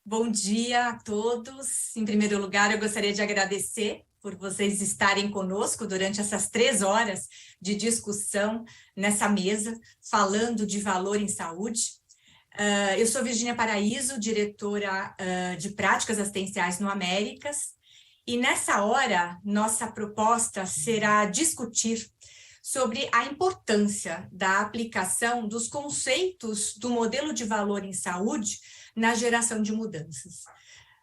Bom dia a todos. Em primeiro lugar, eu gostaria de agradecer por vocês estarem conosco durante essas 3 horas de discussão nessa mesa, falando de valor em saúde. Eu sou Virgínia Paraíso, diretora de práticas assistenciais no Américas, e nessa hora, nossa proposta será discutir sobre a importância da aplicação dos conceitos do modelo de valor em saúde na geração de mudanças.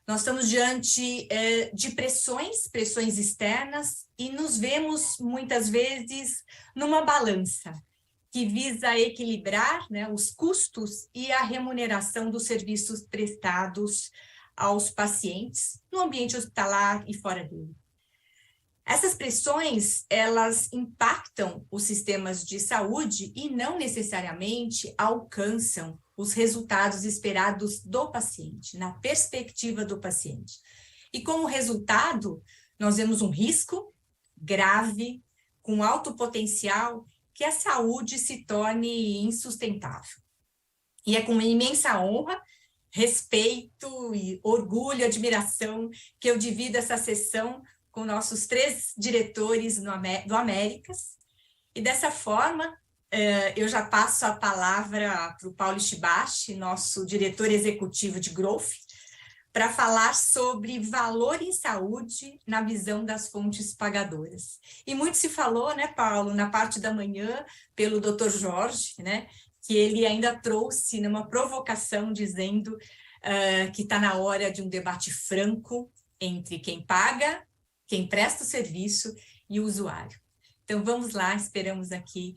Nós estamos diante de pressões externas, e nos vemos muitas vezes numa balança que visa equilibrar, né, os custos e a remuneração dos serviços prestados aos pacientes no ambiente hospitalar e fora dele. Essas pressões, elas impactam os sistemas de saúde e não necessariamente alcançam os resultados esperados do paciente, na perspectiva do paciente. E como resultado, nós vemos um risco grave, com alto potencial, que a saúde se torne insustentável. E é com imensa honra, respeito e orgulho, admiração, que eu divido essa sessão com nossos 3 diretores do Américas, e dessa forma eu já passo a palavra para o Paulo Shibashi, nosso diretor executivo de Growth, para falar sobre valor em saúde na visão das fontes pagadoras. E muito se falou, né, Paulo, na parte da manhã, pelo Dr. Jorge, né, que ele ainda trouxe numa provocação dizendo que está na hora de um debate franco entre quem paga, quem presta o serviço e o usuário. Então, vamos lá, esperamos aqui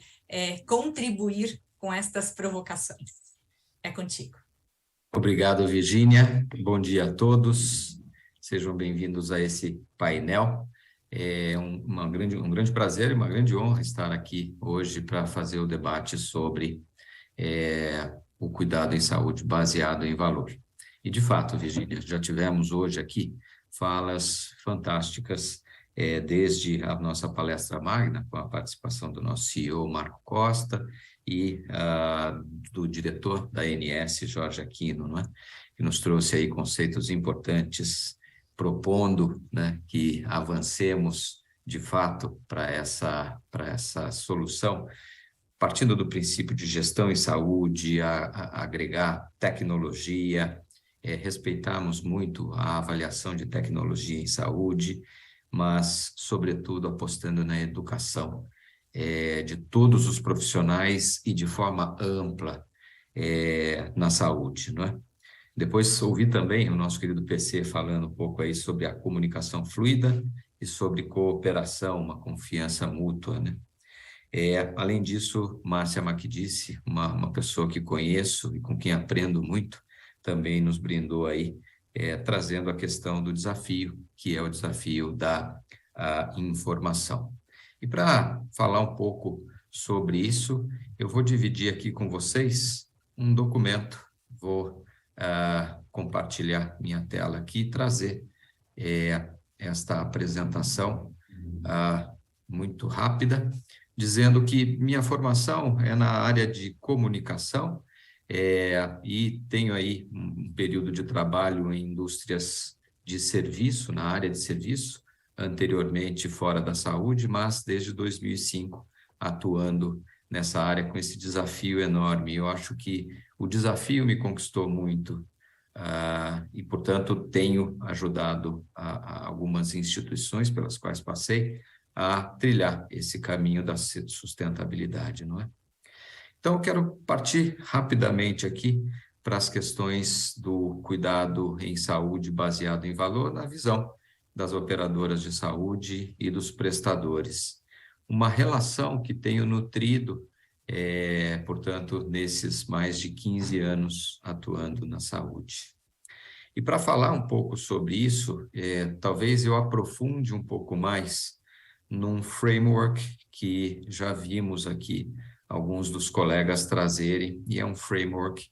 contribuir com estas provocações. É contigo. Obrigado, Virgínia. Bom dia a todos. Sejam bem-vindos a esse painel. É um grande prazer e uma grande honra estar aqui hoje para fazer o debate sobre o cuidado em saúde baseado em valor. E, de fato, Virgínia, já tivemos hoje aqui falas fantásticas, desde a nossa palestra magna, com a participação do nosso CEO, Marco Costa, e do diretor da ANS, Jorge Aquino, não é? Que nos trouxe aí conceitos importantes, propondo, né, que avancemos, de fato, para essa solução, partindo do princípio de gestão em saúde, agregar tecnologia, respeitarmos muito a avaliação de tecnologia em saúde, mas, sobretudo, apostando na educação de todos os profissionais e de forma ampla na saúde, não é? Depois ouvi também o nosso querido PC falando um pouco aí sobre a comunicação fluida e sobre cooperação, uma confiança mútua, né? Além disso, Márcia Macchidice, uma pessoa que conheço e com quem aprendo muito, também nos brindou aí, trazendo a questão do desafio, que é o desafio da informação. E para falar um pouco sobre isso, eu vou dividir aqui com vocês um documento. Vou compartilhar minha tela aqui e trazer esta apresentação muito rápida, dizendo que minha formação é na área de comunicação, e tenho aí um período de trabalho em indústrias de serviço, na área de serviço, anteriormente fora da saúde, mas desde 2005 atuando nessa área com esse desafio enorme. Eu acho que o desafio me conquistou muito e, portanto, tenho ajudado a algumas instituições pelas quais passei a trilhar esse caminho da sustentabilidade, não é? Então, eu quero partir rapidamente aqui para as questões do cuidado em saúde baseado em valor na visão das operadoras de saúde e dos prestadores. Uma relação que tenho nutrido, portanto, nesses mais de 15 anos atuando na saúde. E para falar um pouco sobre isso, talvez eu aprofunde um pouco mais num framework que já vimos aqui alguns dos colegas trazerem, e é um framework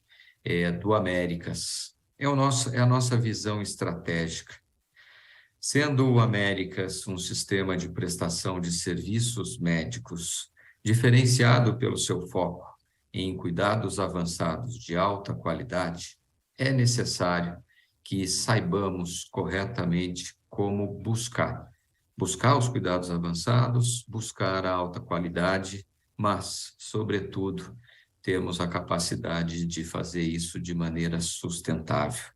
do Américas. É a nossa visão estratégica. Sendo o Américas um sistema de prestação de serviços médicos diferenciado pelo seu foco em cuidados avançados de alta qualidade, é necessário que saibamos corretamente como buscar os cuidados avançados, buscar a alta qualidade, mas, sobretudo, temos a capacidade de fazer isso de maneira sustentável.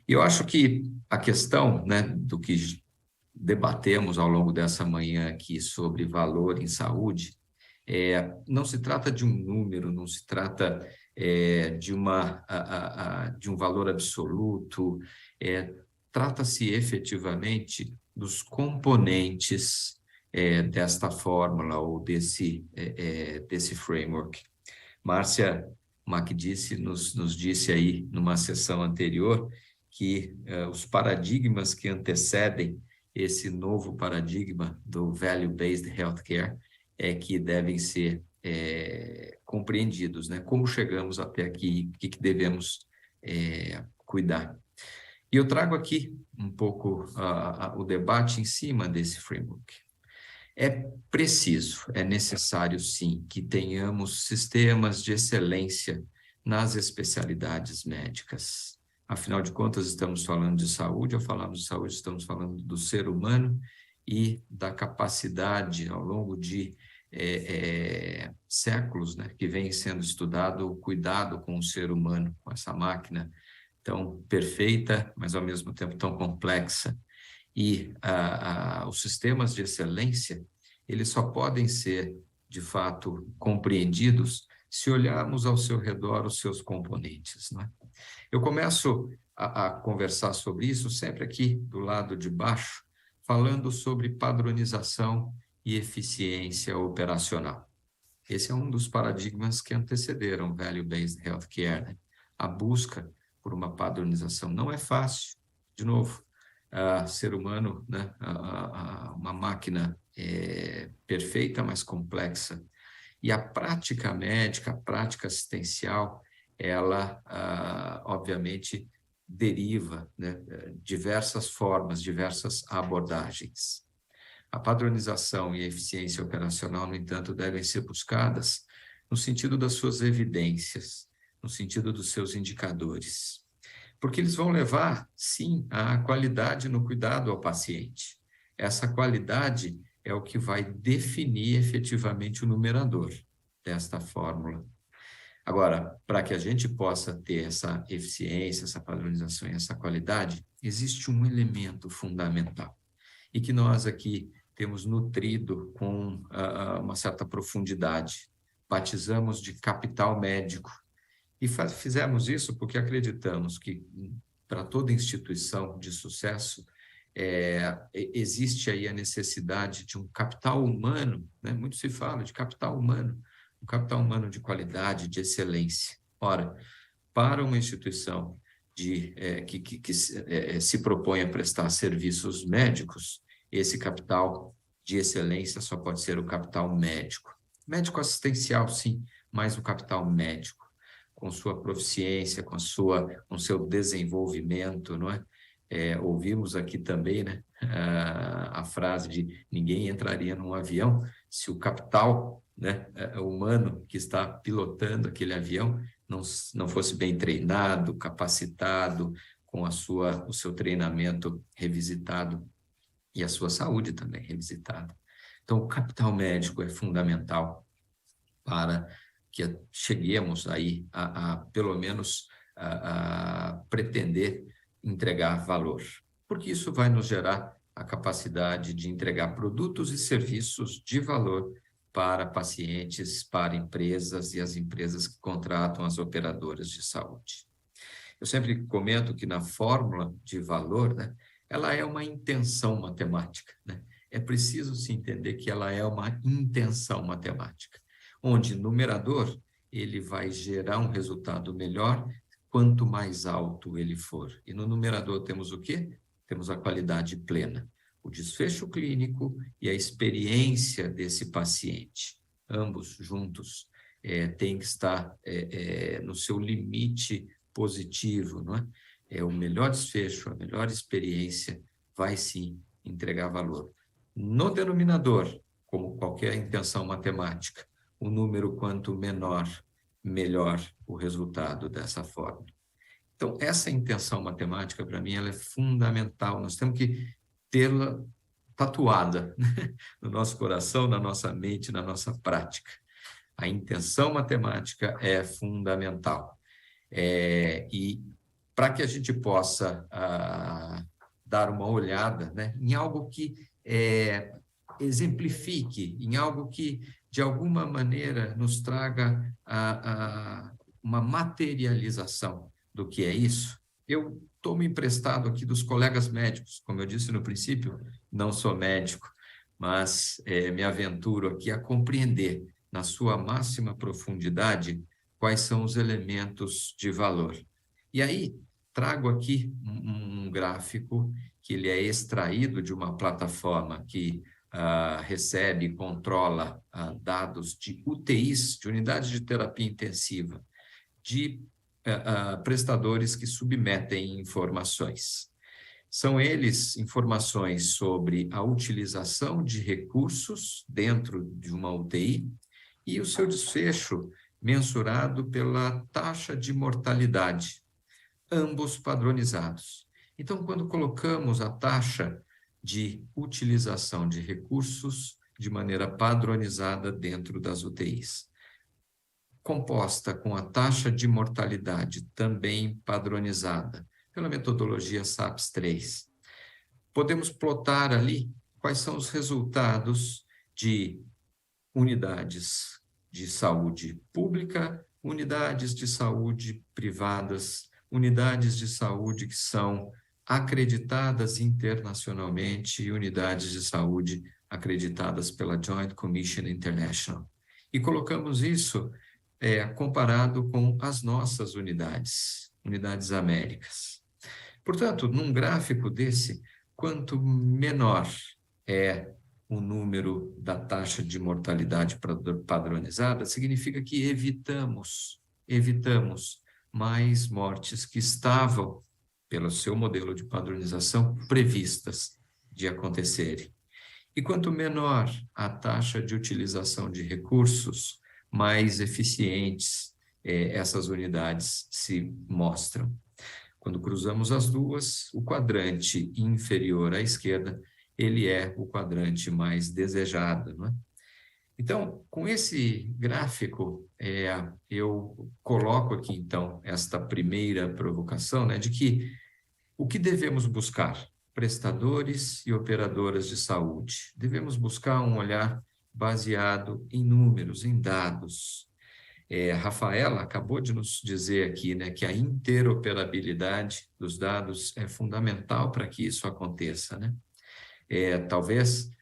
E eu acho que a questão, né, do que debatemos ao longo dessa manhã aqui sobre valor em saúde, não se trata de um número, não se trata de um valor absoluto, trata-se efetivamente dos componentes desta fórmula ou desse framework. Márcia Macdisse nos disse aí numa sessão anterior que os paradigmas que antecedem esse novo paradigma do Value-Based Healthcare que devem ser compreendidos, né? Como chegamos até aqui, o que devemos cuidar. E eu trago aqui um pouco o debate em cima desse framework. É preciso, é necessário, sim, que tenhamos sistemas de excelência nas especialidades médicas. Afinal de contas, estamos falando de saúde, ao falarmos de saúde, estamos falando do ser humano e da capacidade, ao longo de séculos, né, que vem sendo estudado o cuidado com o ser humano, com essa máquina tão perfeita, mas ao mesmo tempo tão complexa. E os sistemas de excelência, eles só podem ser, de fato, compreendidos se olharmos ao seu redor os seus componentes, né? Eu começo a conversar sobre isso sempre aqui do lado de baixo, falando sobre padronização e eficiência operacional. Esse é um dos paradigmas que antecederam o Value-Based Healthcare, né? A busca por uma padronização não é fácil. De novo, ser humano, né? Uma máquina perfeita, mas complexa. E a prática médica, a prática assistencial, ela, obviamente, deriva, né, diversas formas, diversas abordagens. A padronização e a eficiência operacional, no entanto, devem ser buscadas no sentido das suas evidências, no sentido dos seus indicadores, porque eles vão levar, sim, à qualidade no cuidado ao paciente. Essa qualidade é o que vai definir efetivamente o numerador desta fórmula. Agora, para que a gente possa ter essa eficiência, essa padronização e essa qualidade, existe um elemento fundamental e que nós aqui temos nutrido com uma certa profundidade. Batizamos de capital médico. E fizemos isso porque acreditamos que para toda instituição de sucesso existe aí a necessidade de um capital humano, né? Muito se fala de capital humano, um capital humano de qualidade, de excelência. Ora, para uma instituição que se propõe a prestar serviços médicos, esse capital de excelência só pode ser o capital médico. Médico assistencial, sim, mas o capital médico, com sua proficiência, com seu desenvolvimento, não é? Ouvimos aqui também, né, a frase de ninguém entraria num avião se o capital, né, humano que está pilotando aquele avião não fosse bem treinado, capacitado, com o seu treinamento revisitado e a sua saúde também revisitada. Então, o capital médico é fundamental para que cheguemos aí pelo menos, a pretender entregar valor, porque isso vai nos gerar a capacidade de entregar produtos e serviços de valor para pacientes, para empresas e as empresas que contratam as operadoras de saúde. Eu sempre comento que na fórmula de valor, né, ela é uma intenção matemática, né? É preciso se entender que ela é uma intenção matemática, onde o numerador ele vai gerar um resultado melhor quanto mais alto ele for. E no numerador temos o quê? Temos a qualidade plena, o desfecho clínico e a experiência desse paciente. Ambos juntos têm que estar no seu limite positivo, não é? O melhor desfecho, a melhor experiência vai sim entregar valor. No denominador, como qualquer intenção matemática, o número quanto menor, melhor o resultado dessa forma. Então, essa intenção matemática, para mim, ela é fundamental. Nós temos que tê-la tatuada, né, no nosso coração, na nossa mente, na nossa prática. A intenção matemática é fundamental. E para que a gente possa dar uma olhada, né, em algo que exemplifique, em algo que, de alguma maneira, nos traga uma materialização do que é isso, eu tomo emprestado aqui dos colegas médicos. Como eu disse no princípio, não sou médico, mas me aventuro aqui a compreender, na sua máxima profundidade, quais são os elementos de valor. E aí, trago aqui um gráfico que ele é extraído de uma plataforma que recebe e controla dados de UTIs, de unidades de terapia intensiva, de prestadores que submetem informações. São eles informações sobre a utilização de recursos dentro de uma UTI e o seu desfecho mensurado pela taxa de mortalidade, ambos padronizados. Então, quando colocamos a taxa de utilização de recursos de maneira padronizada dentro das UTIs, composta com a taxa de mortalidade também padronizada pela metodologia SAPS-3, podemos plotar ali quais são os resultados de unidades de saúde pública, unidades de saúde privadas, unidades de saúde que são acreditadas internacionalmente e unidades de saúde acreditadas pela Joint Commission International. E colocamos isso comparado com as nossas unidades Américas. Portanto, num gráfico desse, quanto menor é o número da taxa de mortalidade padronizada, significa que evitamos mais mortes que estavam, pelo seu modelo de padronização, previstas de acontecerem. E quanto menor a taxa de utilização de recursos, mais eficientes essas unidades se mostram. Quando cruzamos as duas, o quadrante inferior à esquerda, ele é o quadrante mais desejado, não é? Então, com esse gráfico, eu coloco aqui, então, esta primeira provocação, né, de que o que devemos buscar? Prestadores e operadoras de saúde. Devemos buscar um olhar baseado em números, em dados. A Rafaela acabou de nos dizer aqui, né, que a interoperabilidade dos dados é fundamental para que isso aconteça, né? Talvez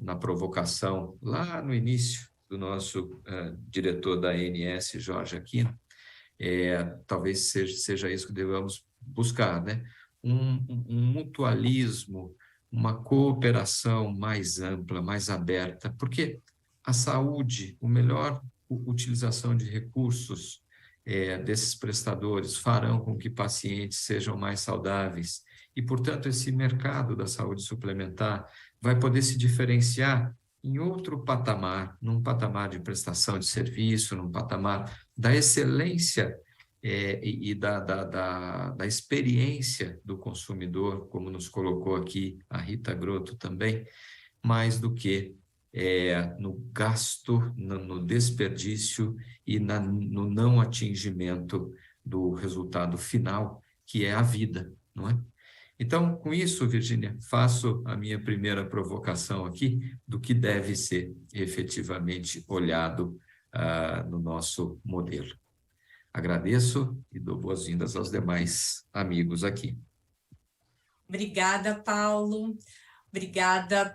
na provocação, lá no início do nosso diretor da ANS, Jorge Aquino, talvez seja isso que devemos buscar, né? Um mutualismo, uma cooperação mais ampla, mais aberta, porque a saúde, a melhor utilização de recursos desses prestadores farão com que pacientes sejam mais saudáveis e, portanto, esse mercado da saúde suplementar vai poder se diferenciar em outro patamar, num patamar de prestação de serviço, num patamar da excelência e da experiência do consumidor, como nos colocou aqui a Rita Grotto também, mais do que no gasto, no desperdício e no não atingimento do resultado final, que é a vida, não é? Então, com isso, Virgínia, faço a minha primeira provocação aqui do que deve ser efetivamente olhado no nosso modelo. Agradeço e dou boas-vindas aos demais amigos aqui. Obrigada, Paulo. Obrigada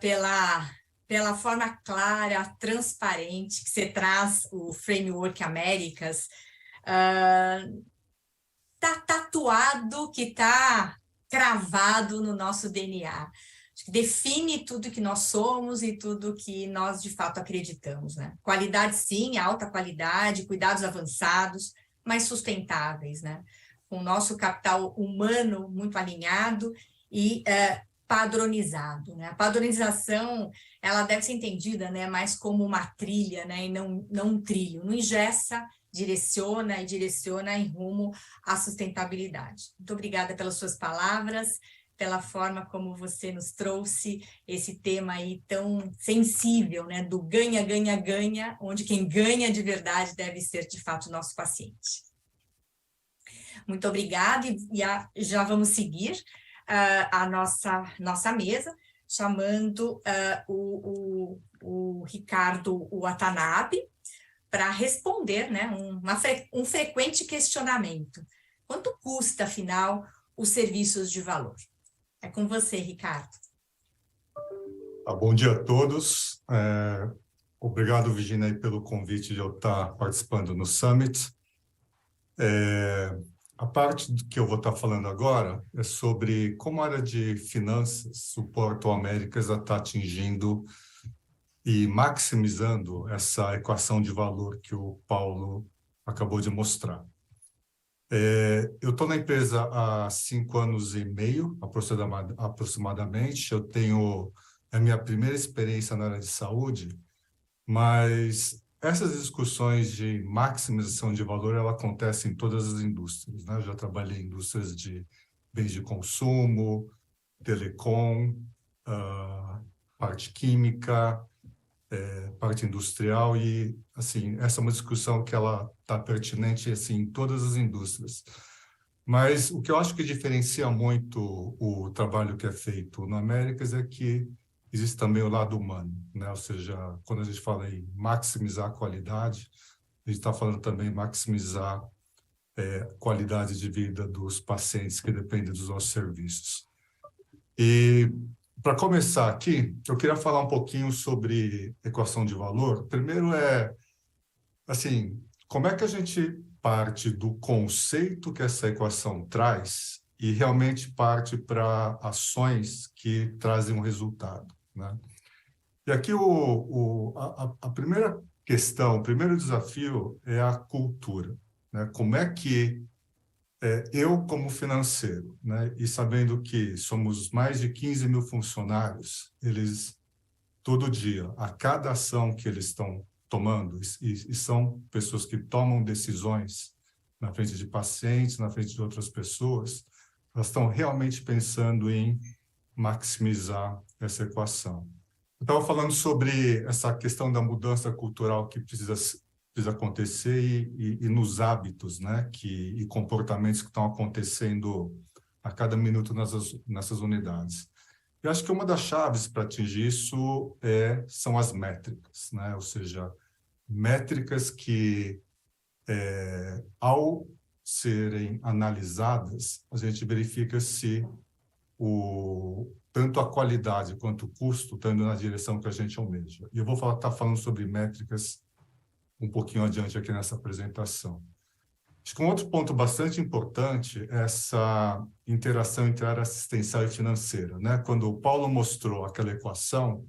pela forma clara, transparente que você traz o Framework Américas. Está tatuado, que está cravado no nosso DNA. Acho que define tudo que nós somos e tudo que nós, de fato, acreditamos, né? Qualidade, sim, alta qualidade, cuidados avançados, mas sustentáveis, né? Com o nosso capital humano muito alinhado e padronizado, né? A padronização, ela deve ser entendida, né, mais como uma trilha, né, e não um trilho. Não engessa direciona em rumo à sustentabilidade. Muito obrigada pelas suas palavras, pela forma como você nos trouxe esse tema aí tão sensível, né, do ganha, ganha, ganha, onde quem ganha de verdade deve ser, de fato, o nosso paciente. Muito obrigada, e já vamos seguir a nossa mesa, chamando o Ricardo Watanabe para responder, né, um frequente questionamento. Quanto custa, afinal, os serviços de valor? É com você, Ricardo. Bom dia a todos. Obrigado, Virginia, pelo convite de eu estar participando no Summit. A parte que eu vou estar falando agora é sobre como a área de finanças, o Porto Américas, está atingindo e maximizando essa equação de valor que o Paulo acabou de mostrar. Eu estou na empresa há 5 anos e meio, aproximadamente. Eu tenho a minha primeira experiência na área de saúde, mas essas discussões de maximização de valor, ela acontece em todas as indústrias, né? Eu já trabalhei em indústrias de bens de consumo, telecom, parte química, parte industrial, e assim, essa é uma discussão que ela está pertinente assim em todas as indústrias. Mas o que eu acho que diferencia muito o trabalho que é feito no Américas é que existe também o lado humano, né? Ou seja, quando a gente fala em maximizar a qualidade, a gente está falando também em maximizar a qualidade de vida dos pacientes que dependem dos nossos serviços. E para começar aqui, eu queria falar um pouquinho sobre equação de valor. Primeiro assim, como é que a gente parte do conceito que essa equação traz e realmente parte para ações que trazem um resultado, né? E aqui a primeira questão, o primeiro desafio é a cultura, né? Como é que eu, como financeiro, né, e sabendo que somos mais de 15 mil funcionários, eles, todo dia, a cada ação que eles estão tomando, e são pessoas que tomam decisões na frente de pacientes, na frente de outras pessoas, elas estão realmente pensando em maximizar essa equação. Eu estava falando sobre essa questão da mudança cultural que precisa acontecer e nos hábitos, né, e comportamentos que estão acontecendo a cada minuto nessas unidades. Eu acho que uma das chaves para atingir isso são as métricas, né? Ou seja, métricas que, ao serem analisadas, a gente verifica se tanto a qualidade quanto o custo estão indo na direção que a gente almeja. E eu vou estar falando sobre métricas um pouquinho adiante aqui nessa apresentação. Acho que um outro ponto bastante importante é essa interação entre a área assistencial e financeira, né? Quando o Paulo mostrou aquela equação,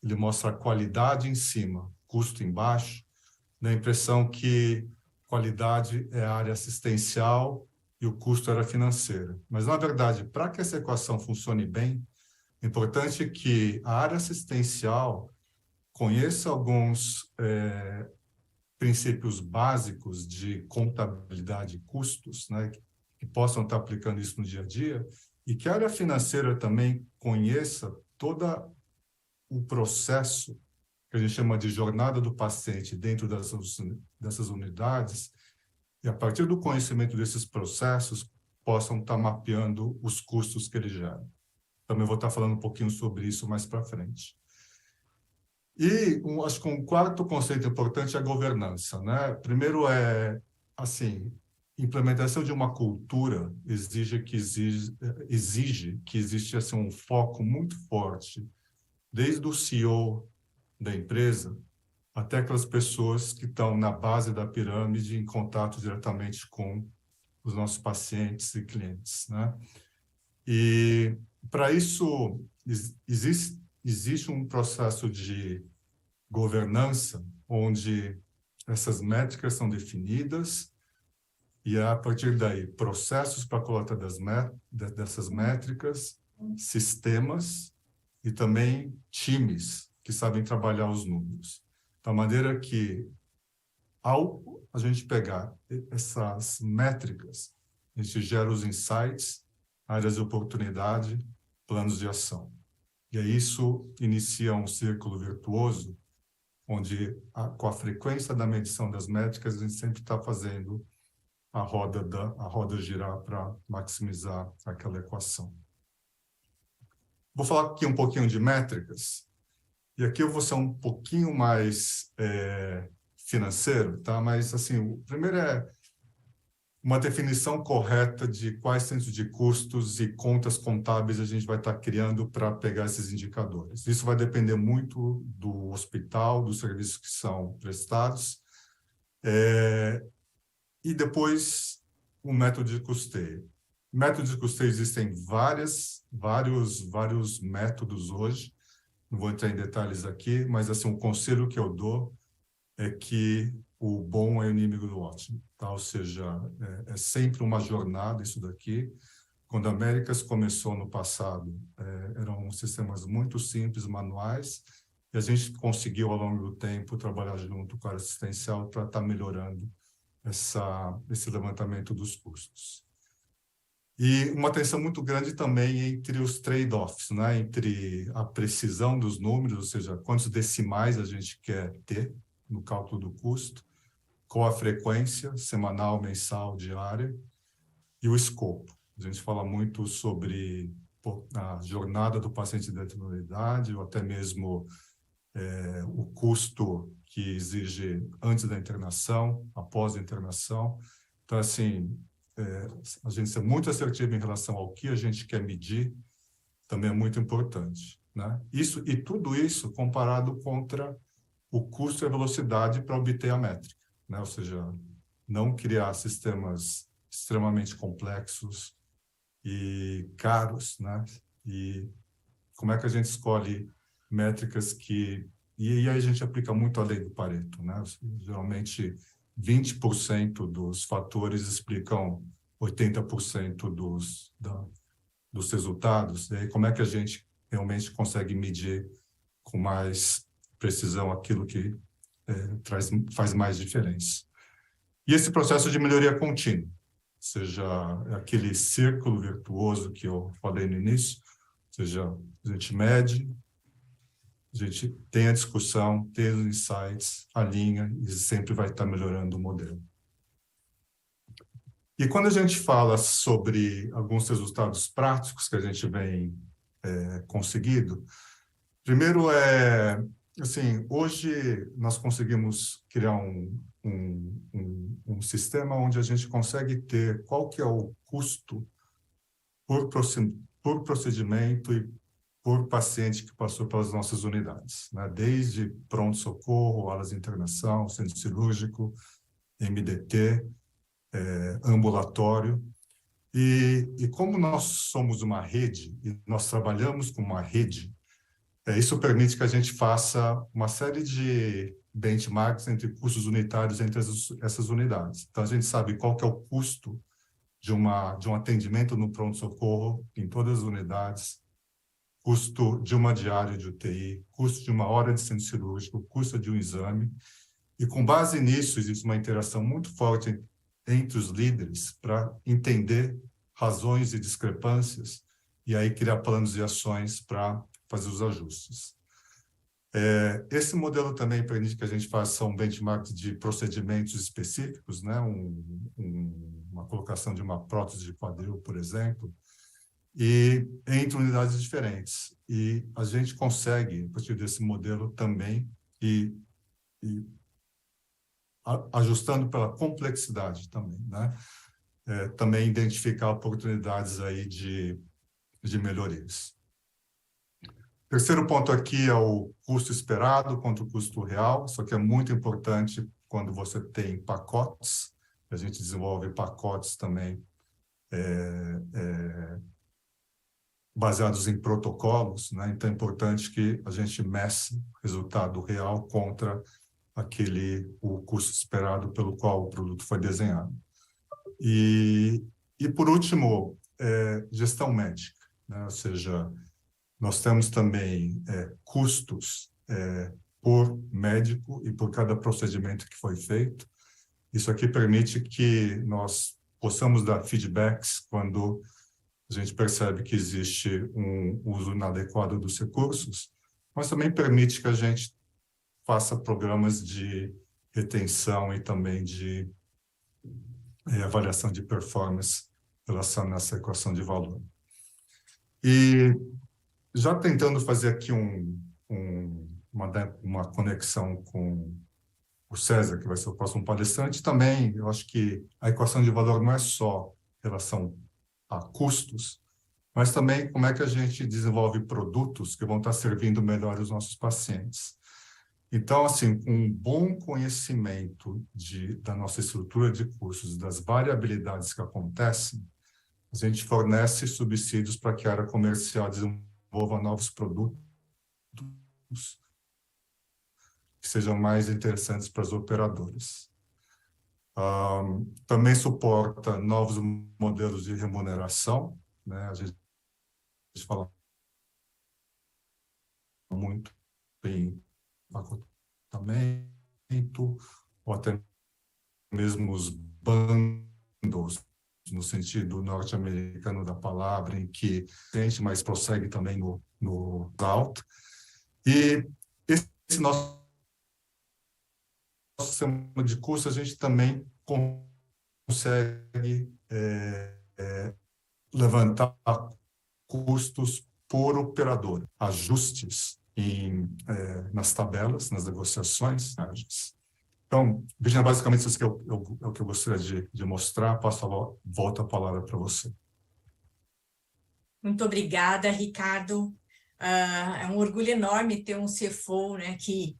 ele mostra a qualidade em cima, custo embaixo, dá a impressão que qualidade é a área assistencial e o custo era financeiro. Mas, na verdade, para que essa equação funcione bem, é importante que a área assistencial conheça alguns princípios básicos de contabilidade e custos, né, que possam estar aplicando isso no dia a dia, e que a área financeira também conheça todo o processo que a gente chama de jornada do paciente dentro dessas unidades, e a partir do conhecimento desses processos, possam estar mapeando os custos que ele gera. Também vou estar falando um pouquinho sobre isso mais para frente. E acho que um quarto conceito importante é a governança, né? Primeiro assim, implementação de uma cultura exige que existe assim, um foco muito forte, desde o CEO da empresa até aquelas pessoas que estão na base da pirâmide em contato diretamente com os nossos pacientes e clientes, né? E para isso existe um processo de governança onde essas métricas são definidas e a partir daí processos para a coleta dessas métricas, sistemas e também times que sabem trabalhar os números. Da maneira que ao a gente pegar essas métricas, a gente gera os insights, áreas de oportunidade, planos de ação. E aí isso inicia um círculo virtuoso, onde, com a frequência da medição das métricas, a gente sempre está fazendo a roda girar para maximizar aquela equação. Vou falar aqui um pouquinho de métricas, e aqui eu vou ser um pouquinho mais financeiro, tá? Mas, assim, o primeiro é uma definição correta de quais centros de custos e contas contábeis a gente vai estar criando para pegar esses indicadores. Isso vai depender muito do hospital, dos serviços que são prestados, e depois o método de custeio. Métodos de custeio existem vários métodos hoje, não vou entrar em detalhes aqui, mas assim, o conselho que eu dou é que o bom é inimigo do ótimo, tá? Ou seja, é sempre uma jornada isso daqui. Quando a Américas começou no passado, eram sistemas muito simples, manuais, e a gente conseguiu, ao longo do tempo, trabalhar junto com a área assistencial para estar melhorando esse levantamento dos custos. E uma atenção muito grande também entre os trade-offs, né? Entre a precisão dos números, ou seja, quantos decimais a gente quer ter no cálculo do custo, qual a frequência, semanal, mensal, diária, e o escopo. A gente fala muito sobre a jornada do paciente dentro da unidade, ou até mesmo o custo que exige antes da internação, após a internação. Então, assim, a gente ser muito assertivo em relação ao que a gente quer medir também é muito importante, né? E tudo isso comparado contra o custo e a velocidade para obter a métrica, né? Ou seja, não criar sistemas extremamente complexos e caros, né? E como é que a gente escolhe métricas que... E aí a gente aplica muito a lei do Pareto, né? Geralmente, 20% dos fatores explicam 80% dos resultados. E aí, como é que a gente realmente consegue medir com mais precisão aquilo que faz mais diferença? E esse processo de melhoria contínua, ou seja, aquele círculo virtuoso que eu falei no início, ou seja, a gente mede, a gente tem a discussão, tem os insights, alinha e sempre vai estar melhorando o modelo. E quando a gente fala sobre alguns resultados práticos que a gente vem conseguindo, primeiro assim, hoje nós conseguimos criar um sistema onde a gente consegue ter qual que é o custo por procedimento e por paciente que passou pelas nossas unidades, né? Desde pronto-socorro, alas de internação, centro cirúrgico, MDT, ambulatório. E como nós somos uma rede, e nós trabalhamos com uma rede, isso permite que a gente faça uma série de benchmarks entre custos unitários entre essas unidades. Então, a gente sabe qual que é o custo de um atendimento no pronto-socorro em todas as unidades, custo de uma diária de UTI, custo de uma hora de centro cirúrgico, custo de um exame. E, com base nisso, existe uma interação muito forte entre os líderes para entender razões e discrepâncias e aí criar planos e ações para fazer os ajustes. Esse modelo também permite que a gente faça um benchmark de procedimentos específicos, né? Uma colocação de uma prótese de quadril, por exemplo, e entre unidades diferentes. E a gente consegue, a partir desse modelo também, ajustando pela complexidade também, né? Também identificar oportunidades aí de melhorias. Terceiro ponto aqui é o custo esperado contra o custo real. Isso aqui é muito importante quando você tem pacotes. A gente desenvolve pacotes também baseados em protocolos, né? Então é importante que a gente meça o resultado real contra o custo esperado pelo qual o produto foi desenhado. E por último, gestão médica, né? Ou seja, nós temos também custos por médico e por cada procedimento que foi feito. Isso aqui permite que nós possamos dar feedbacks quando a gente percebe que existe um uso inadequado dos recursos, mas também permite que a gente faça programas de retenção e também de avaliação de performance relacionada a essa equação de valor. E já tentando fazer aqui uma conexão com o César, que vai ser o próximo palestrante, também eu acho que a equação de valor não é só em relação a custos, mas também como é que a gente desenvolve produtos que vão estar servindo melhor os nossos pacientes. Então, assim, um bom conhecimento da nossa estrutura de custos, das variabilidades que acontecem, a gente fornece subsídios para que a área comercial desenvolva novos produtos que sejam mais interessantes para as operadoras. Também suporta novos modelos de remuneração, né? A gente fala muito em acortamento, ou até mesmo os bundles, no sentido norte-americano da palavra, em que sente, mas prossegue também no alto. E esse nosso sistema de custos, a gente também consegue levantar custos por operador, ajustes nas tabelas, nas negociações. Então, Virginia, basicamente isso é o que eu gostaria de mostrar. Volto a palavra para você. Muito obrigada, Ricardo. É um orgulho enorme ter um CFO, né, que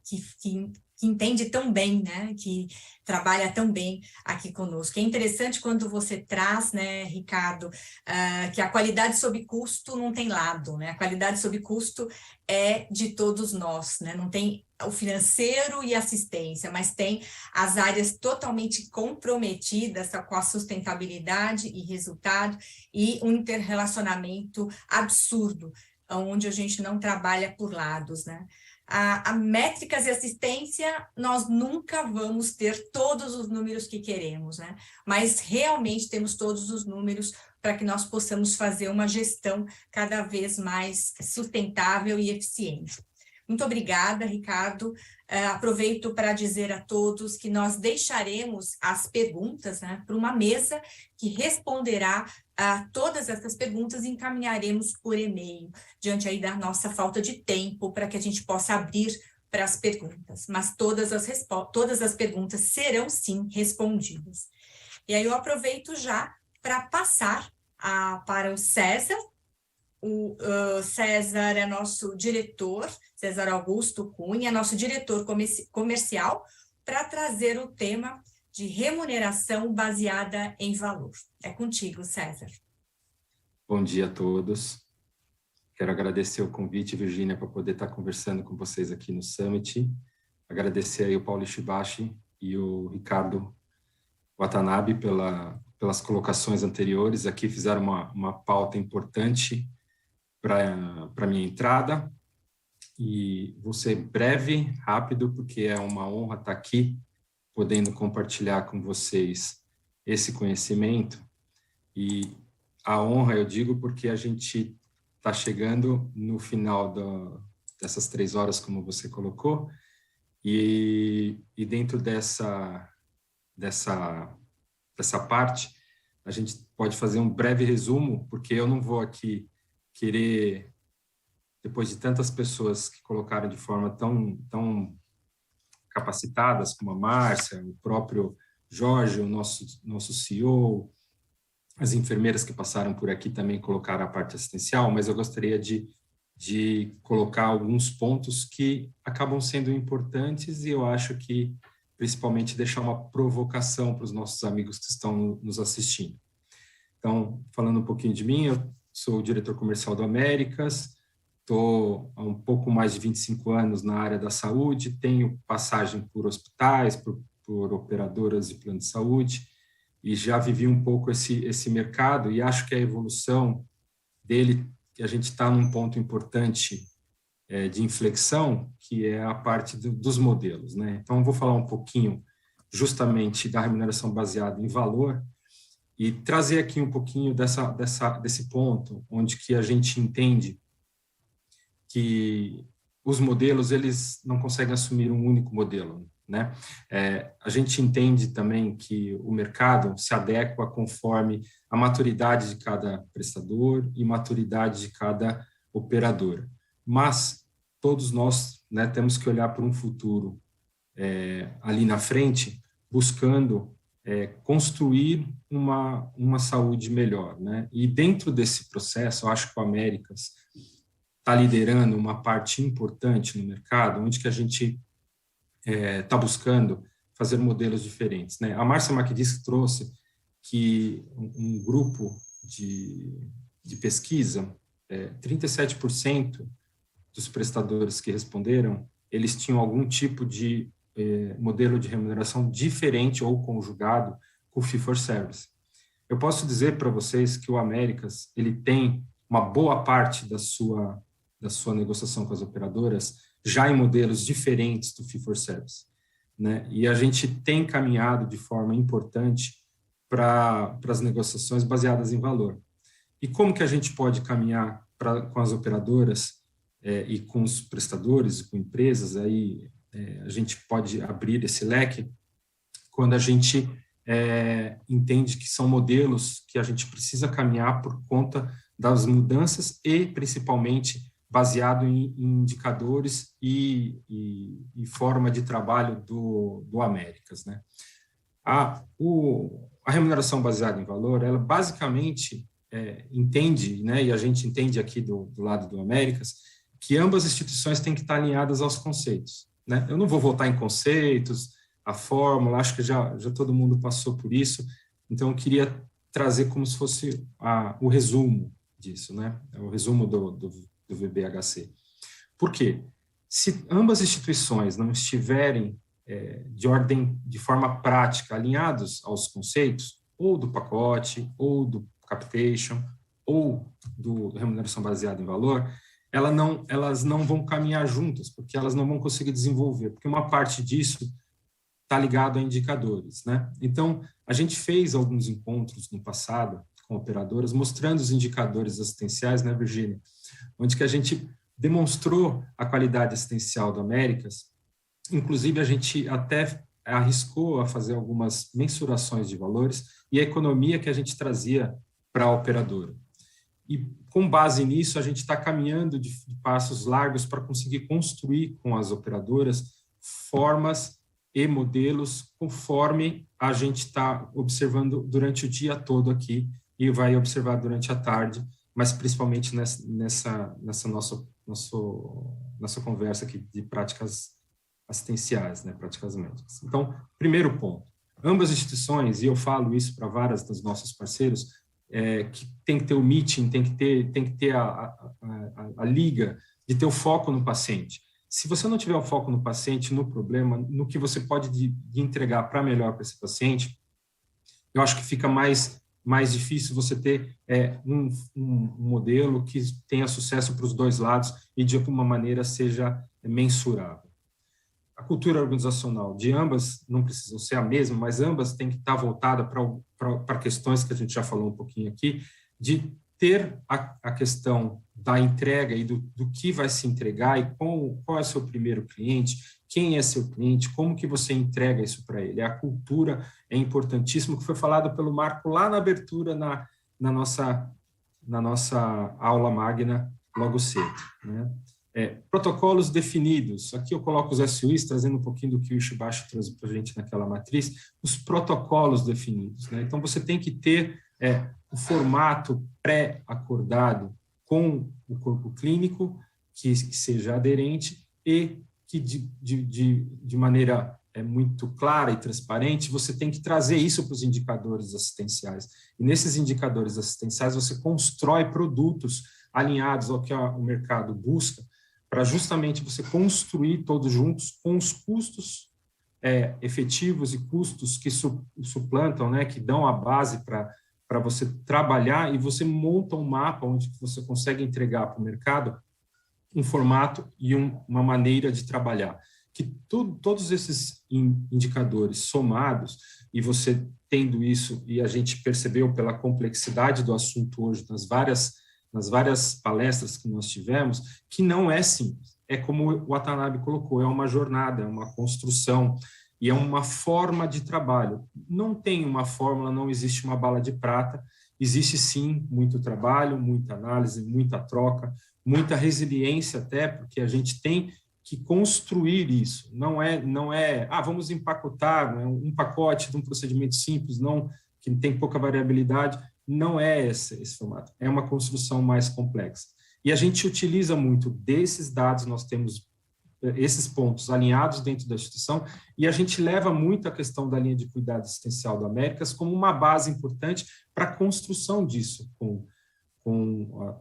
entende tão bem, né, que trabalha tão bem aqui conosco. É interessante quando você traz, né, Ricardo, que a qualidade sob custo não tem lado, né, a qualidade sob custo é de todos nós, né, não tem o financeiro e assistência, mas tem as áreas totalmente comprometidas com a sustentabilidade e resultado e um interrelacionamento absurdo, onde a gente não trabalha por lados, né? A métricas e assistência, nós nunca vamos ter todos os números que queremos, né? Mas realmente temos todos os números para que nós possamos fazer uma gestão cada vez mais sustentável e eficiente. Muito obrigada, Ricardo. Aproveito para dizer a todos que nós deixaremos as perguntas, né, para uma mesa que responderá a todas essas perguntas e encaminharemos por e-mail, diante aí da nossa falta de tempo, para que a gente possa abrir para as perguntas. Mas todas as perguntas serão, sim, respondidas. E aí eu aproveito já para passar para o César. O César é nosso diretor, César Augusto Cunha, nosso diretor comercial, para trazer o tema de remuneração baseada em valor. É contigo, César. Bom dia a todos. Quero agradecer o convite, Virginia, para poder estar conversando com vocês aqui no Summit. Agradecer aí o Paulo Ishibashi e o Ricardo Watanabe pelas colocações anteriores. Aqui fizeram uma pauta importante para minha entrada, e vou ser breve, rápido, porque é uma honra estar aqui, podendo compartilhar com vocês esse conhecimento, e a honra eu digo porque a gente está chegando no final dessas 3 horas, como você colocou, e dentro dessa parte, a gente pode fazer um breve resumo, porque eu não vou aqui querer, depois de tantas pessoas que colocaram de forma tão capacitadas, como a Márcia, o próprio Jorge, o nosso CEO, as enfermeiras que passaram por aqui também colocaram a parte assistencial, mas eu gostaria de colocar alguns pontos que acabam sendo importantes, e eu acho que, principalmente, deixar uma provocação para os nossos amigos que estão nos assistindo. Então, falando um pouquinho de mim, eu sou o diretor comercial do Américas, estou há um pouco mais de 25 anos na área da saúde, tenho passagem por hospitais, por operadoras de plano de saúde, e já vivi um pouco esse mercado, e acho que a evolução dele, que a gente está num ponto importante de inflexão, que é a parte dos modelos, né? Então, eu vou falar um pouquinho justamente da remuneração baseada em valor, e trazer aqui um pouquinho desse ponto, onde que a gente entende que os modelos, eles não conseguem assumir um único modelo, né? A gente entende também que o mercado se adequa conforme a maturidade de cada prestador e maturidade de cada operadora. Mas todos nós, né, temos que olhar para um futuro ali na frente, buscando construir uma saúde melhor, né? E dentro desse processo, eu acho que o Américas está liderando uma parte importante no mercado, onde que a gente está buscando fazer modelos diferentes, né? A Márcia Macdisc trouxe que um grupo de pesquisa, 37% dos prestadores que responderam, eles tinham algum tipo de modelo de remuneração diferente ou conjugado com o Fee for Service. Eu posso dizer para vocês que o Américas, ele tem uma boa parte da sua negociação com as operadoras já em modelos diferentes do Fee for Service, né? E a gente tem caminhado de forma importante para as negociações baseadas em valor. E como que a gente pode caminhar com as operadoras e com os prestadores, com empresas, aí a gente pode abrir esse leque quando a gente entende que são modelos que a gente precisa caminhar por conta das mudanças e, principalmente, baseado em indicadores e forma de trabalho do Américas, né? A remuneração baseada em valor, ela basicamente entende, né, e a gente entende aqui do lado do Américas, que ambas as instituições têm que estar alinhadas aos conceitos, né? Eu não vou voltar em conceitos, a fórmula, acho que já todo mundo passou por isso, então eu queria trazer como se fosse o resumo disso, né? O resumo do VBHC. Por quê? Se ambas as instituições não estiverem de forma prática alinhados aos conceitos, ou do pacote, ou do capitation, ou do remuneração baseada em valor, elas não vão caminhar juntas, porque elas não vão conseguir desenvolver, porque uma parte disso está ligado a indicadores, né? Então, a gente fez alguns encontros no passado com operadoras, mostrando os indicadores assistenciais, né, Virgínia? Onde que a gente demonstrou a qualidade assistencial do Américas, inclusive a gente até arriscou a fazer algumas mensurações de valores e a economia que a gente trazia para a operadora. E com base nisso, a gente está caminhando de passos largos para conseguir construir com as operadoras formas e modelos conforme a gente está observando durante o dia todo aqui e vai observar durante a tarde, mas principalmente nessa nossa conversa aqui de práticas assistenciais, né, práticas médicas. Então, primeiro ponto, ambas as instituições, e eu falo isso para várias dos nossos parceiros, que tem que ter o meeting, tem que ter a liga, de ter o foco no paciente. Se você não tiver o foco no paciente, no problema, no que você pode de entregar para melhor para esse paciente, eu acho que fica mais difícil você ter um modelo que tenha sucesso para os dois lados e de alguma maneira seja mensurável. A cultura organizacional de ambas não precisa ser a mesma, mas ambas têm que estar voltada para questões que a gente já falou um pouquinho aqui, de ter a questão da entrega e do que vai se entregar e qual é o seu primeiro cliente, quem é seu cliente, como que você entrega isso para ele. A cultura é importantíssimo, que foi falado pelo Marco lá na abertura, na nossa aula magna, logo cedo, né? Protocolos definidos. Aqui eu coloco os SUIs, trazendo um pouquinho do que o Ishibashi trouxe para a gente naquela matriz, os protocolos definidos, né? Então, você tem que ter o formato pré-acordado com o corpo clínico, que seja aderente e que de maneira muito clara e transparente, você tem que trazer isso para os indicadores assistenciais. E nesses indicadores assistenciais, você constrói produtos alinhados ao que o mercado busca, para justamente você construir todos juntos com os custos efetivos e custos que suplantam, né, que dão a base para você trabalhar, e você monta um mapa onde você consegue entregar para o mercado um formato e uma maneira de trabalhar, que todos esses indicadores somados, e você tendo isso, e a gente percebeu pela complexidade do assunto hoje, nas várias palestras que nós tivemos, que não é simples. É como o Watanabe colocou, é uma jornada, é uma construção, e é uma forma de trabalho. Não tem uma fórmula, não existe uma bala de prata, existe sim muito trabalho, muita análise, muita troca, muita resiliência até, porque a gente tem que construir isso. Não é vamos empacotar, não é um pacote de um procedimento simples, não, que tem pouca variabilidade, não é esse formato, é uma construção mais complexa. E a gente utiliza muito desses dados, nós temos esses pontos alinhados dentro da instituição, e a gente leva muito a questão da linha de cuidado assistencial do Américas como uma base importante para a construção disso com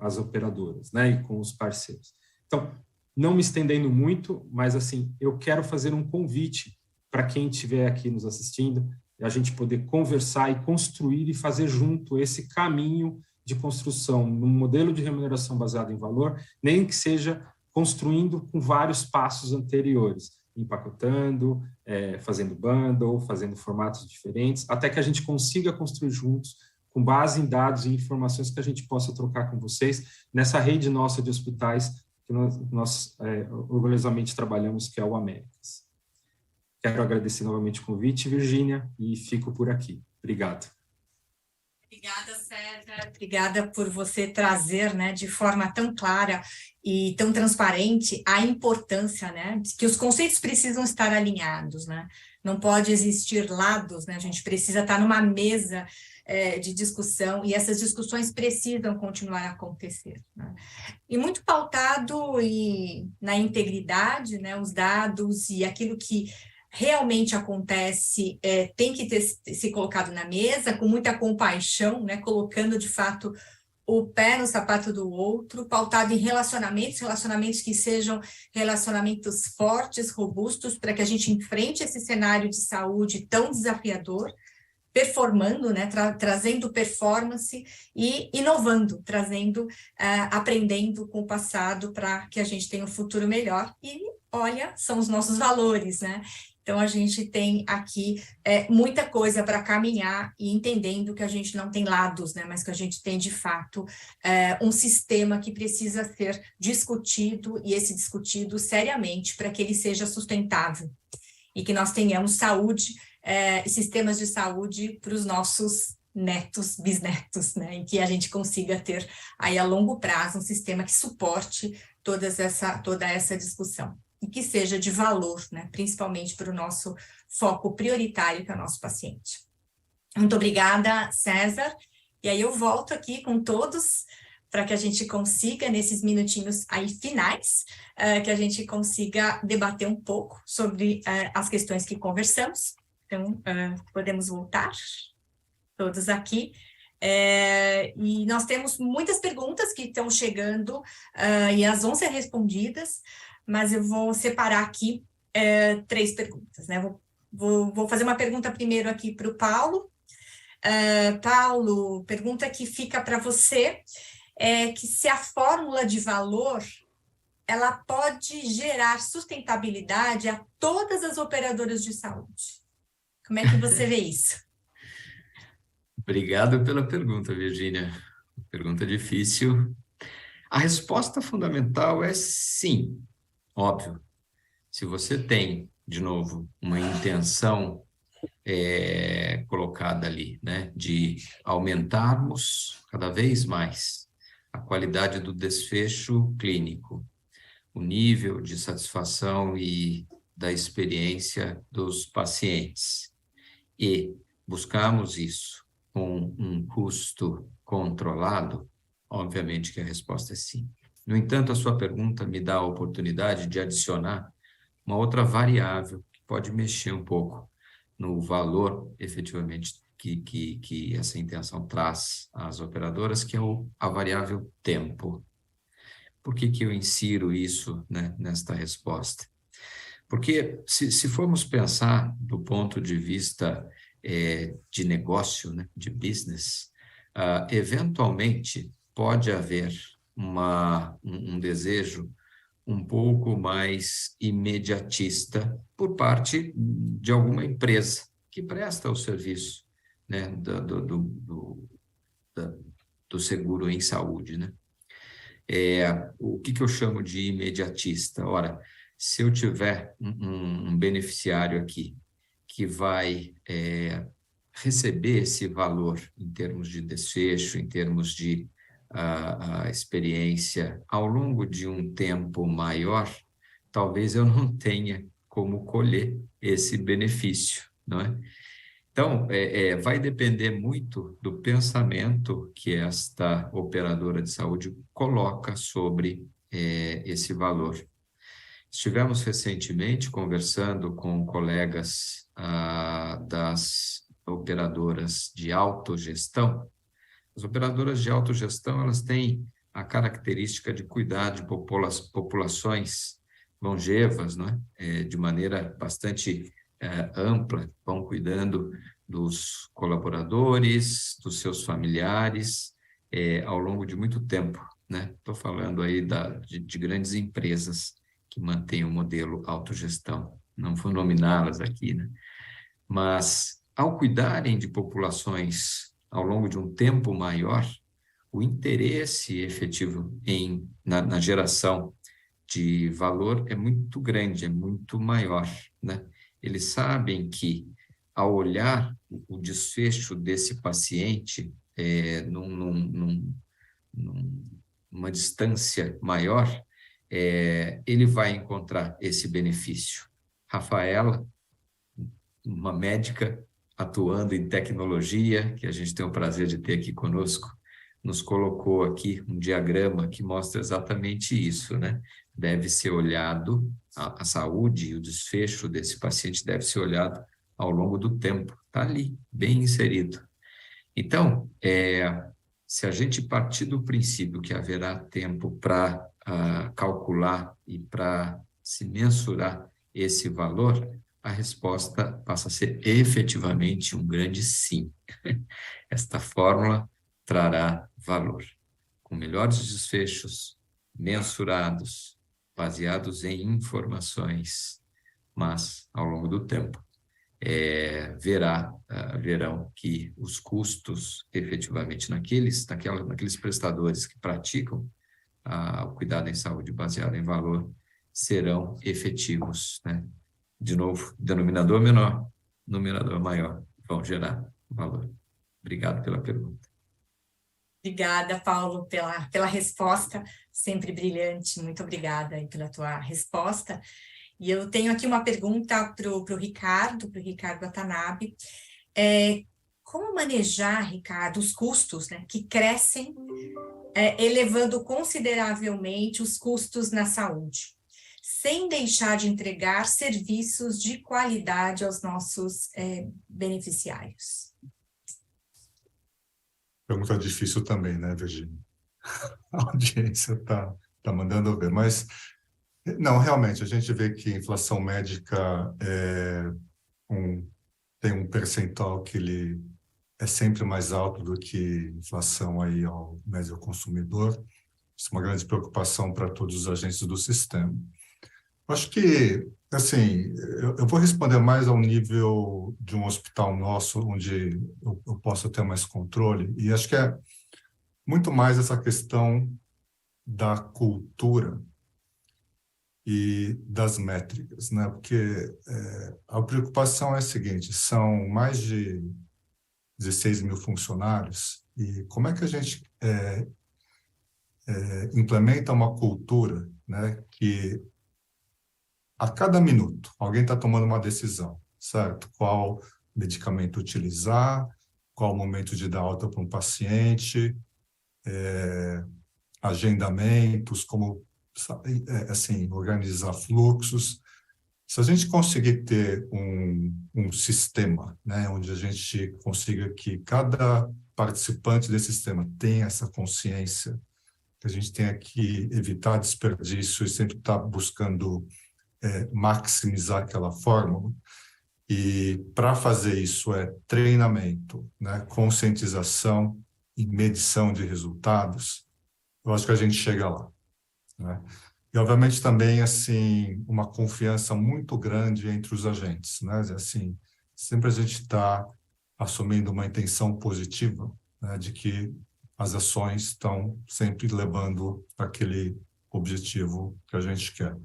as operadoras, né, e com os parceiros. Então, não me estendendo muito, mas assim, eu quero fazer um convite para quem estiver aqui nos assistindo, a gente poder conversar e construir e fazer junto esse caminho de construção num modelo de remuneração baseado em valor, nem que seja construindo com vários passos anteriores, empacotando, fazendo bundle, fazendo formatos diferentes, até que a gente consiga construir juntos, com base em dados e informações que a gente possa trocar com vocês, nessa rede nossa de hospitais que nós orgulhosamente trabalhamos, que é o Américas. Quero agradecer novamente o convite, Virgínia, e fico por aqui. Obrigado. Obrigada, César. Obrigada por você trazer, né, de forma tão clara e tão transparente a importância, né, de que os conceitos precisam estar alinhados, né? Não pode existir lados, né? A gente precisa estar numa mesa de discussão e essas discussões precisam continuar a acontecer, né? E muito pautado na integridade, né? Os dados e aquilo que realmente acontece tem que ser colocado na mesa com muita compaixão, né, colocando de fato o pé no sapato do outro, pautado em relacionamentos que sejam relacionamentos fortes, robustos, para que a gente enfrente esse cenário de saúde tão desafiador, performando, né, trazendo performance e inovando, aprendendo com o passado para que a gente tenha um futuro melhor. E, olha, são os nossos valores, né? Então, a gente tem aqui muita coisa para caminhar e entendendo que a gente não tem lados, né, mas que a gente tem, de fato, um sistema que precisa ser discutido, e esse discutido seriamente para que ele seja sustentável e que nós tenhamos saúde, sistemas de saúde para os nossos netos, bisnetos, né, e que a gente consiga ter aí a longo prazo um sistema que suporte toda essa discussão e que seja de valor, né, principalmente para o nosso foco prioritário, que é o nosso paciente. Muito obrigada, César, e aí eu volto aqui com todos para que a gente consiga, nesses minutinhos aí finais, que a gente consiga debater um pouco sobre as questões que conversamos. Então, podemos voltar, todos aqui. E nós temos muitas perguntas que estão chegando e elas vão ser respondidas, mas eu vou separar aqui 3 perguntas, né? Vou fazer uma pergunta primeiro aqui para o Paulo. Paulo, pergunta que fica para você, que se a fórmula de valor, ela pode gerar sustentabilidade a todas as operadoras de saúde. Como é que você vê isso? Obrigado pela pergunta, Virgínia. Pergunta difícil. A resposta fundamental é sim, óbvio. Se você tem, de novo, uma intenção colocada ali, né, de aumentarmos cada vez mais a qualidade do desfecho clínico, o nível de satisfação e da experiência dos pacientes, e buscamos isso com um custo controlado, obviamente que a resposta é sim. No entanto, a sua pergunta me dá a oportunidade de adicionar uma outra variável que pode mexer um pouco no valor, efetivamente, que essa intenção traz às operadoras, que é a variável tempo. Por que eu insiro isso, né, nesta resposta? Porque se formos pensar do ponto de vista de negócio, né, de business, eventualmente pode haver um desejo um pouco mais imediatista por parte de alguma empresa que presta o serviço, né, do seguro em saúde, né? O que eu chamo de imediatista? Ora, se eu tiver um beneficiário aqui que vai receber esse valor em termos de desfecho, em termos de a experiência ao longo de um tempo maior, talvez eu não tenha como colher esse benefício, não é? Então, vai depender muito do pensamento que esta operadora de saúde coloca sobre esse valor. Estivemos recentemente conversando com colegas das operadoras de autogestão. As operadoras de autogestão, elas têm a característica de cuidar de populações longevas, né? De maneira bastante ampla, vão cuidando dos colaboradores, dos seus familiares, ao longo de muito tempo, né? Estou falando aí de grandes empresas que mantêm o modelo autogestão, não vou nominá-las aqui, né? Mas, ao cuidarem de populações ao longo de um tempo maior, o interesse efetivo na geração de valor é muito grande, é muito maior, né? Eles sabem que, ao olhar o desfecho desse paciente numa distância maior, ele vai encontrar esse benefício. Rafaela, uma médica atuando em tecnologia, que a gente tem o prazer de ter aqui conosco, nos colocou aqui um diagrama que mostra exatamente isso, né? Deve ser olhado, a saúde e o desfecho desse paciente deve ser olhado ao longo do tempo. Está ali, bem inserido. Então, se a gente partir do princípio que haverá tempo para calcular e para se mensurar esse valor, a resposta passa a ser efetivamente um grande sim. Esta fórmula trará valor, com melhores desfechos, mensurados, baseados em informações, mas, ao longo do tempo, verão que os custos, efetivamente, naqueles prestadores que praticam o cuidado em saúde baseado em valor, serão efetivos, né? De novo, denominador menor, numerador maior, vão gerar valor. Obrigado pela pergunta. Obrigada, Paulo, pela resposta, sempre brilhante. Muito obrigada aí pela tua resposta. E eu tenho aqui uma pergunta para o Ricardo Watanabe. Como manejar, Ricardo, os custos, né, que crescem, elevando consideravelmente os custos na saúde, sem deixar de entregar serviços de qualidade aos nossos beneficiários? Pergunta difícil também, né, Virginia? A audiência está mandando ver, mas não, realmente, a gente vê que a inflação médica tem um percentual que ele é sempre mais alto do que inflação aí ao médio consumidor. Isso é uma grande preocupação para todos os agentes do sistema. Acho que, assim, eu vou responder mais ao nível de um hospital nosso, onde eu posso ter mais controle, e acho que é muito mais essa questão da cultura e das métricas, né? Porque a preocupação é a seguinte: são mais de 16 mil funcionários, e como é que a gente implementa uma cultura, né, que a cada minuto alguém está tomando uma decisão, certo? Qual medicamento utilizar, qual o momento de dar alta para um paciente, agendamentos, como assim, organizar fluxos. Se a gente conseguir ter um sistema, né, onde a gente consiga que cada participante desse sistema tenha essa consciência, que a gente tenha que evitar desperdício e sempre estar buscando maximizar aquela fórmula. E para fazer isso treinamento, né, conscientização e medição de resultados, eu acho que a gente chega lá, né? E, obviamente, também, assim, uma confiança muito grande entre os agentes, né? Assim, sempre a gente está assumindo uma intenção positiva, né, de que as ações estão sempre levando aquele objetivo que a gente quer.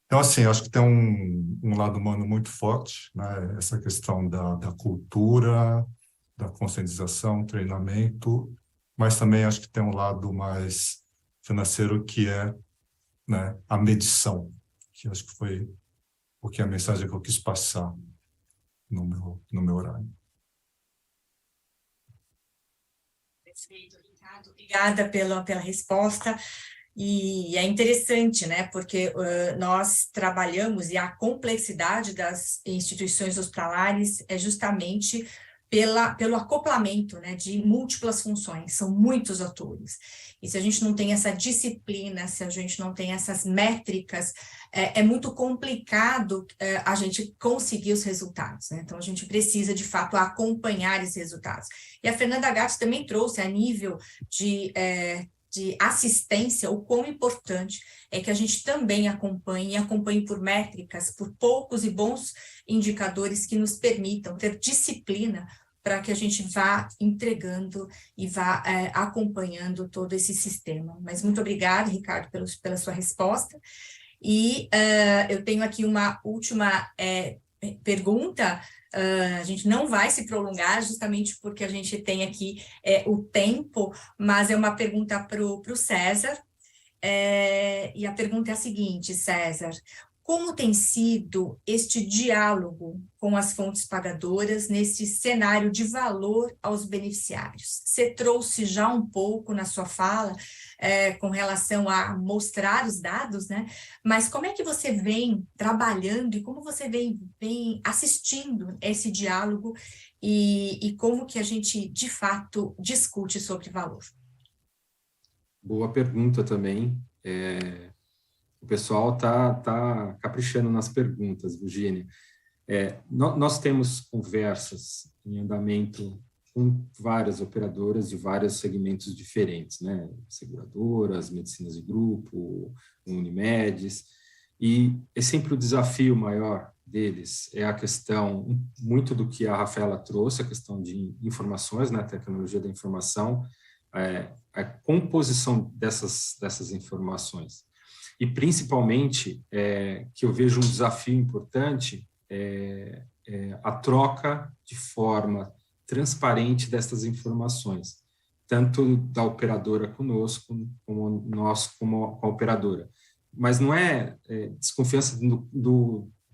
Então, assim, eu acho que tem um lado humano muito forte, né? Essa questão da cultura, da conscientização, treinamento, mas também acho que tem um lado mais financeiro, que é, né, a medição, que acho que foi o que a mensagem que eu quis passar no meu horário. Perfeito, Ricardo. Obrigada pela resposta. E é interessante, né? Porque nós trabalhamos, e a complexidade das instituições hospitalares é justamente pelo acoplamento, né, de múltiplas funções, são muitos atores. E se a gente não tem essa disciplina, se a gente não tem essas métricas, é muito complicado a gente conseguir os resultados, né? Então, a gente precisa, de fato, acompanhar esses resultados. E a Fernanda Gatti também trouxe, a nível de assistência, o quão importante é que a gente também acompanhe por métricas, por poucos e bons indicadores que nos permitam ter disciplina para que a gente vá entregando e vá acompanhando todo esse sistema. Mas muito obrigada, Ricardo, pela sua resposta. E eu tenho aqui uma última pergunta. A gente não vai se prolongar, justamente porque a gente tem aqui o tempo, mas é uma pergunta para o César. E a pergunta é a seguinte, César: como tem sido este diálogo com as fontes pagadoras nesse cenário de valor aos beneficiários? Você trouxe já um pouco na sua fala com relação a mostrar os dados, né? Mas como é que você vem trabalhando e como você vem assistindo esse diálogo e como que a gente, de fato, discute sobre valor? Boa pergunta também. O pessoal tá caprichando nas perguntas, Virginia. Nós temos conversas em andamento com várias operadoras de vários segmentos diferentes, né? Seguradoras, medicinas de grupo, Unimedes, e é sempre o desafio maior deles é a questão, muito do que a Rafaela trouxe, a questão de informações, né? A tecnologia da informação, a composição dessas informações. E, principalmente, que eu vejo um desafio importante a troca de forma transparente dessas informações, tanto da operadora conosco, como nós com a operadora. Mas não é desconfiança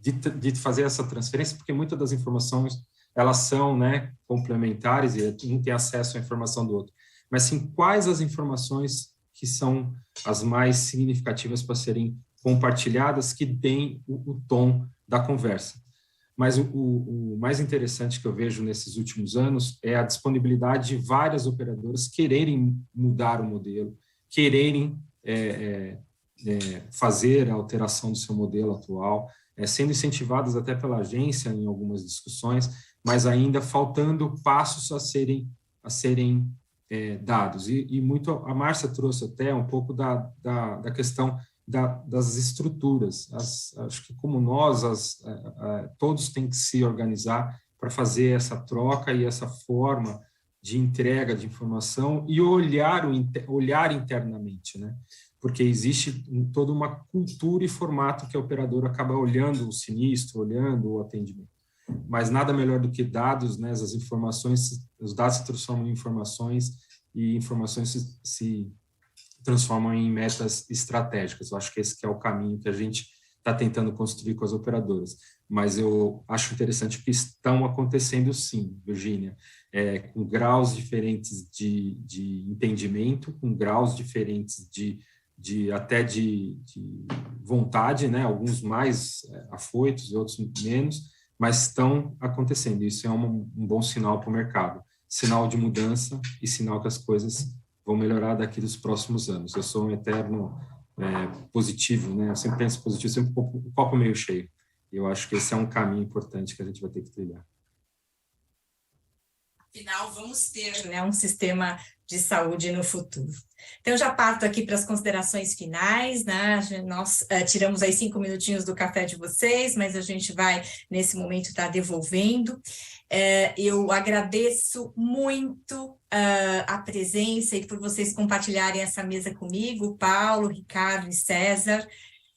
de fazer essa transferência, porque muitas das informações, elas são, né, complementares e um tem acesso à informação do outro. Mas sim, quais as informações que são as mais significativas para serem compartilhadas, que deem o tom da conversa. Mas o mais interessante que eu vejo nesses últimos anos é a disponibilidade de várias operadoras quererem mudar o modelo, quererem fazer a alteração do seu modelo atual, sendo incentivadas até pela agência em algumas discussões, mas ainda faltando passos a serem dados. E muito a Márcia trouxe até um pouco da questão das estruturas. Acho que como nós, todos têm que se organizar para fazer essa troca e essa forma de entrega de informação e olhar internamente, né? Porque existe toda uma cultura e formato que a operadora acaba olhando o sinistro, olhando o atendimento. Mas nada melhor do que dados, né? As informações, os dados se transformam em informações e informações se transformam em metas estratégicas. Eu acho que esse que é o caminho que a gente está tentando construir com as operadoras. Mas eu acho interessante que estão acontecendo sim, Virginia, com graus diferentes de entendimento, com graus diferentes até de vontade, né? Alguns mais afoitos, outros menos, mas estão acontecendo. Isso é um bom sinal para o mercado. Sinal de mudança e sinal que as coisas vão melhorar daqui dos próximos anos. Eu sou um eterno positivo, né? Eu sempre penso positivo, sempre o copo meio cheio. E eu acho que esse é um caminho importante que a gente vai ter que trilhar. Afinal, vamos ter, né, um sistema de saúde no futuro. Então, já parto aqui para as considerações finais, né? Nós tiramos aí 5 minutinhos do café de vocês, mas a gente vai, nesse momento, estar devolvendo. Eu agradeço muito a presença e por vocês compartilharem essa mesa comigo, Paulo, Ricardo e César.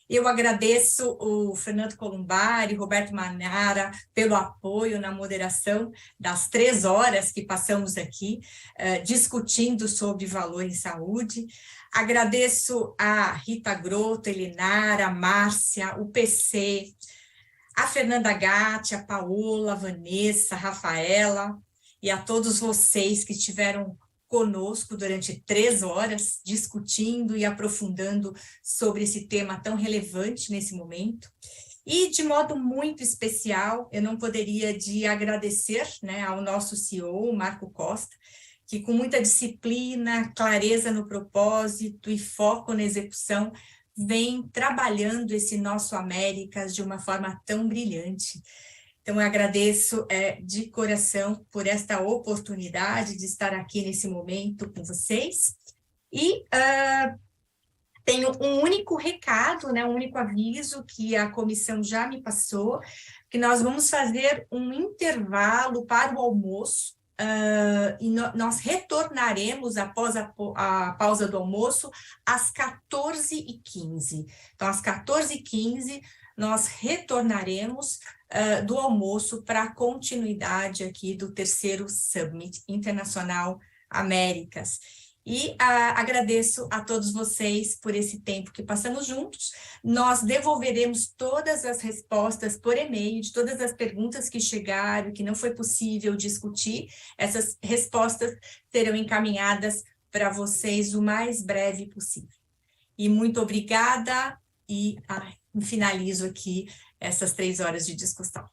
Eu agradeço o Fernando Columbari, Roberto Manara, pelo apoio na moderação das 3 horas que passamos aqui, discutindo sobre valor em saúde. Agradeço a Rita Grotto, Elinara, a Márcia, o PC, a Fernanda Gatti, a Paola, a Vanessa, a Rafaela, e a todos vocês que estiveram conosco durante 3 horas, discutindo e aprofundando sobre esse tema tão relevante nesse momento. E, de modo muito especial, eu não poderia de agradecer, né, ao nosso CEO, Marco Costa, que com muita disciplina, clareza no propósito e foco na execução, vem trabalhando esse nosso Américas de uma forma tão brilhante. Então, eu agradeço de coração por esta oportunidade de estar aqui nesse momento com vocês. E tenho um único recado, né, um único aviso que a comissão já me passou, que nós vamos fazer um intervalo para o almoço, e nós retornaremos após a pausa do almoço às 14h15. Então, às 14h15, nós retornaremos do almoço para a continuidade aqui do 3º Summit Internacional Américas. E agradeço a todos vocês por esse tempo que passamos juntos. Nós devolveremos todas as respostas por e-mail de todas as perguntas que chegaram, que não foi possível discutir. Essas respostas serão encaminhadas para vocês o mais breve possível. E muito obrigada e finalizo aqui essas 3 horas de discussão.